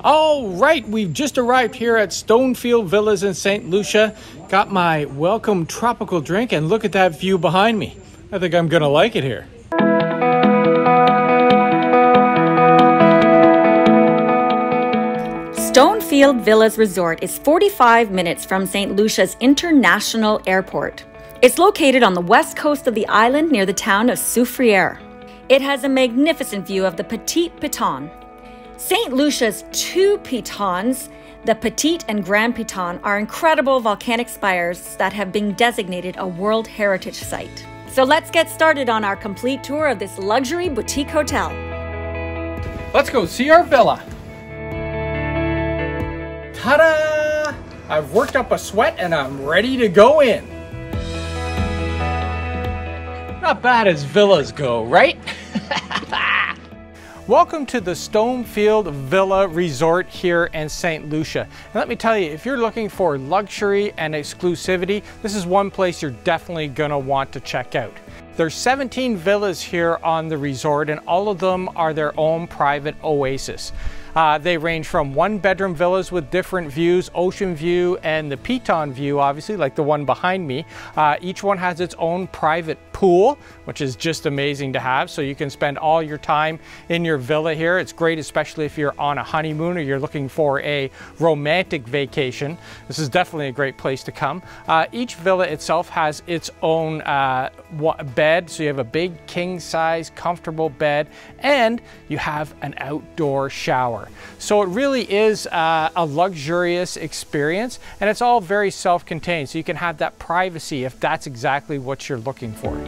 All right, we've just arrived here at Stonefield Villas in Saint Lucia. Got my welcome tropical drink, and look at that view behind me. I think I'm gonna like it here. Stonefield Villas Resort is 45 minutes from Saint Lucia's International Airport. It's located on the west coast of the island near the town of Soufriere. It has a magnificent view of the Petit Piton. Saint Lucia's two pitons, the Petit and Grand Piton, are incredible volcanic spires that have been designated a World Heritage Site. So let's get started on our complete tour of this luxury boutique hotel. Let's go see our villa. Ta-da! I've worked up a sweat and I'm ready to go in. Not bad as villas go, right? Welcome to the Stonefield Villa Resort here in Saint Lucia. And let me tell you, if you're looking for luxury and exclusivity, this is one place you're definitely gonna want to check out. There's 17 villas here on the resort, and all of them are their own private oasis. They range from one-bedroom villas with different views, ocean view and the Piton view, obviously, like the one behind me. Each one has its own private pool, which is just amazing to have, so you can spend all your time in your villa here. It's great, especially if you're on a honeymoon or you're looking for a romantic vacation. This is definitely a great place to come. Each villa itself has its own bed, so you have a big king-size comfortable bed, and you have an outdoor shower. So it really is a luxurious experience, and it's all very self-contained, so you can have that privacy if that's exactly what you're looking for.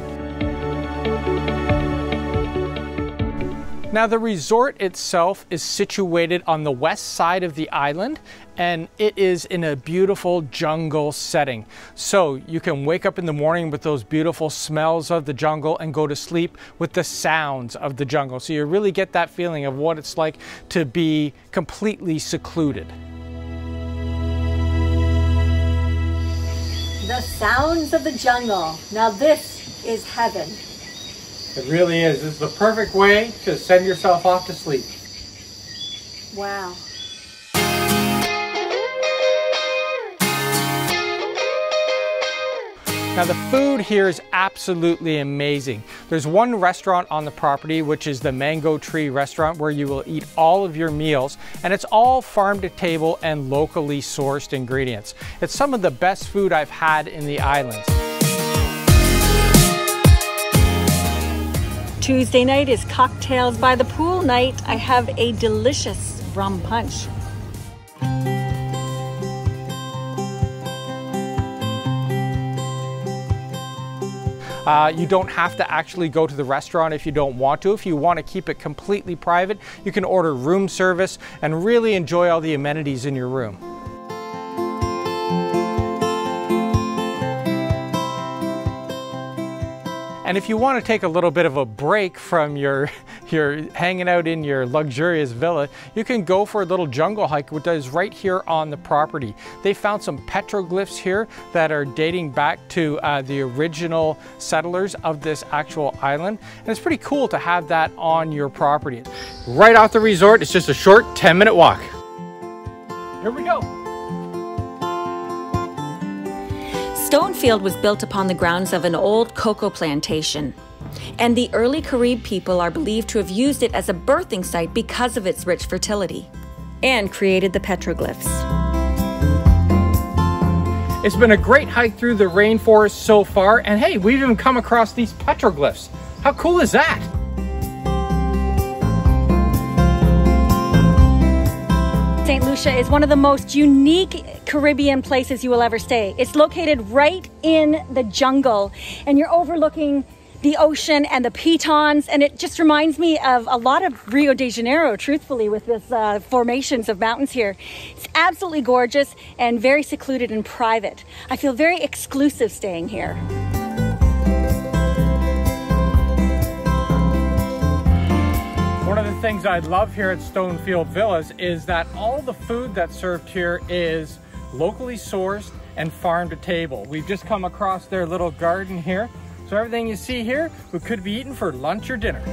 Now, the resort itself is situated on the west side of the island, and it is in a beautiful jungle setting. So you can wake up in the morning with those beautiful smells of the jungle and go to sleep with the sounds of the jungle. So you really get that feeling of what it's like to be completely secluded. The sounds of the jungle. Now this is heaven. It really is. This is the perfect way to send yourself off to sleep. Wow. Now, the food here is absolutely amazing. There's one restaurant on the property, which is the Mango Tree Restaurant, where you will eat all of your meals, and it's all farm to table and locally sourced ingredients. It's some of the best food I've had in the islands. Tuesday night is cocktails by the pool night. I have a delicious rum punch. You don't have to actually go to the restaurant if you don't want to. If you want to keep it completely private, you can order room service and really enjoy all the amenities in your room. And if you want to take a little bit of a break from your hanging out in your luxurious villa, you can go for a little jungle hike, which is right here on the property. They found some petroglyphs here that are dating back to the original settlers of this actual island. And it's pretty cool to have that on your property. Right off the resort, it's just a short 10-minute walk. Here we go. Stonefield was built upon the grounds of an old cocoa plantation, and the early Carib people are believed to have used it as a birthing site because of its rich fertility, and created the petroglyphs. It's been a great hike through the rainforest so far, and hey, we've even come across these petroglyphs. How cool is that? Saint Lucia is one of the most unique Caribbean places you will ever stay. It's located right in the jungle, and you're overlooking the ocean and the pitons, and it just reminds me of a lot of Rio de Janeiro, truthfully, with this formations of mountains here. It's absolutely gorgeous and very secluded and private. I feel very exclusive staying here. One of the things I love here at Stonefield Villas is that all the food that's served here is locally sourced and farm to table. We've just come across their little garden here. So everything you see here, we could be eating for lunch or dinner.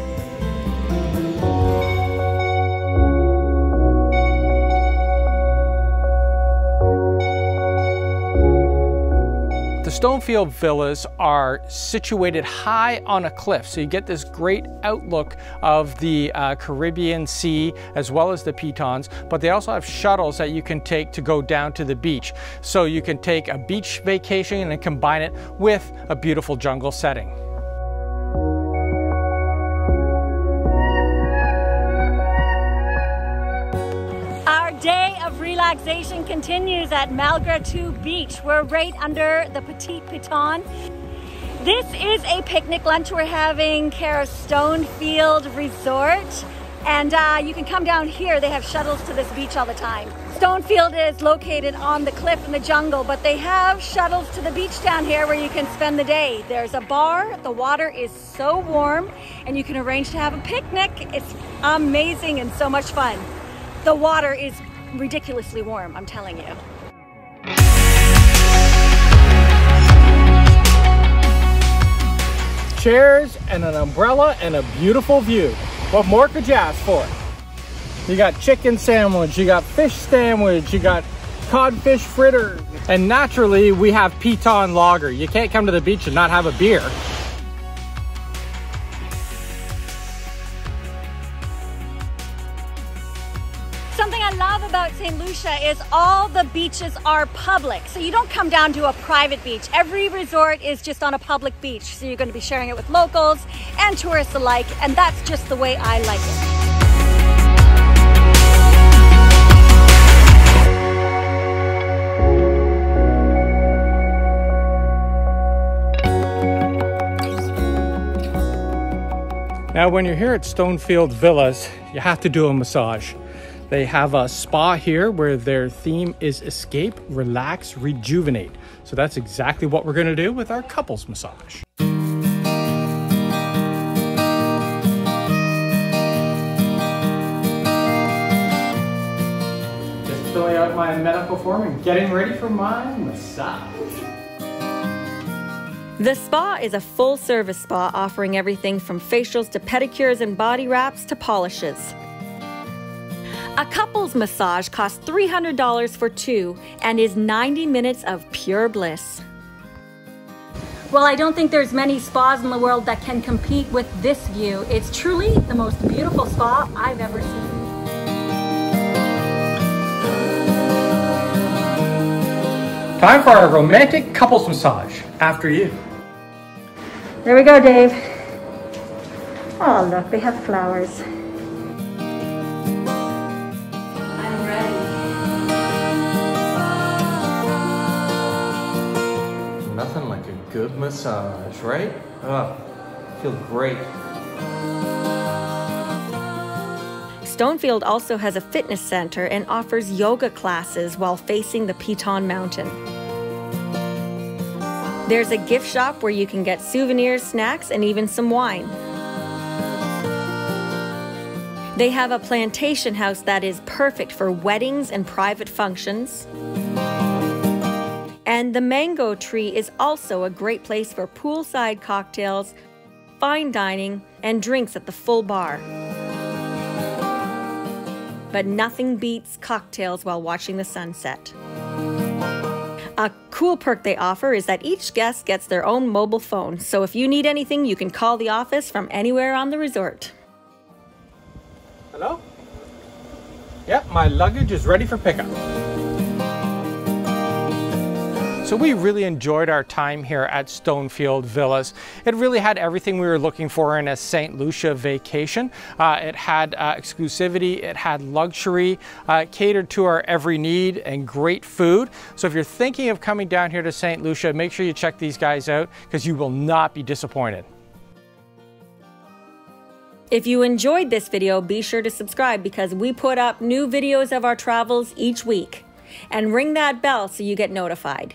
Stonefield Villas are situated high on a cliff, so you get this great outlook of the Caribbean Sea as well as the Pitons, but they also have shuttles that you can take to go down to the beach. So you can take a beach vacation and then combine it with a beautiful jungle setting. Day of relaxation continues at Manfrotto Beach. We're right under the Petit Piton. This is a picnic lunch we're having care of Stonefield Resort, and you can come down here. They have shuttles to this beach all the time. Stonefield is located on the cliff in the jungle, but they have shuttles to the beach down here where you can spend the day. There's a bar, the water is so warm, and you can arrange to have a picnic. It's amazing and so much fun. The water is ridiculously warm, I'm telling you. Chairs and an umbrella and a beautiful view. What more could you ask for? You got chicken sandwich, you got fish sandwich, you got codfish fritter. And naturally, we have Piton lager. You can't come to the beach and not have a beer. Something I love about Saint Lucia is all the beaches are public. So you don't come down to a private beach. Every resort is just on a public beach. So you're going to be sharing it with locals and tourists alike. And that's just the way I like it. Now, when you're here at Stonefield Villas, you have to do a massage. They have a spa here where their theme is escape, relax, rejuvenate. So that's exactly what we're going to do with our couples massage. Just filling out my medical form and getting ready for my massage. The spa is a full-service spa offering everything from facials to pedicures and body wraps to polishes. A couple's massage costs $300 for two and is 90 minutes of pure bliss. Well, I don't think there's many spas in the world that can compete with this view. It's truly the most beautiful spa I've ever seen. Time for our romantic couples massage. After you. There we go, Dave. Oh, look, they have flowers. Nothing like a good massage, right? Oh, feel great. Stonefield also has a fitness center and offers yoga classes while facing the Piton Mountain. There's a gift shop where you can get souvenirs, snacks, and even some wine. They have a plantation house that is perfect for weddings and private functions. And the mango tree is also a great place for poolside cocktails, fine dining, and drinks at the full bar. But nothing beats cocktails while watching the sunset. A cool perk they offer is that each guest gets their own mobile phone, so if you need anything, you can call the office from anywhere on the resort. Hello? Yep, my luggage is ready for pickup. So we really enjoyed our time here at Stonefield Villas. It really had everything we were looking for in a Saint Lucia vacation. It had exclusivity, it had luxury, catered to our every need, and great food. So if you're thinking of coming down here to Saint Lucia, make sure you check these guys out because you will not be disappointed. If you enjoyed this video, be sure to subscribe because we put up new videos of our travels each week. And ring that bell so you get notified.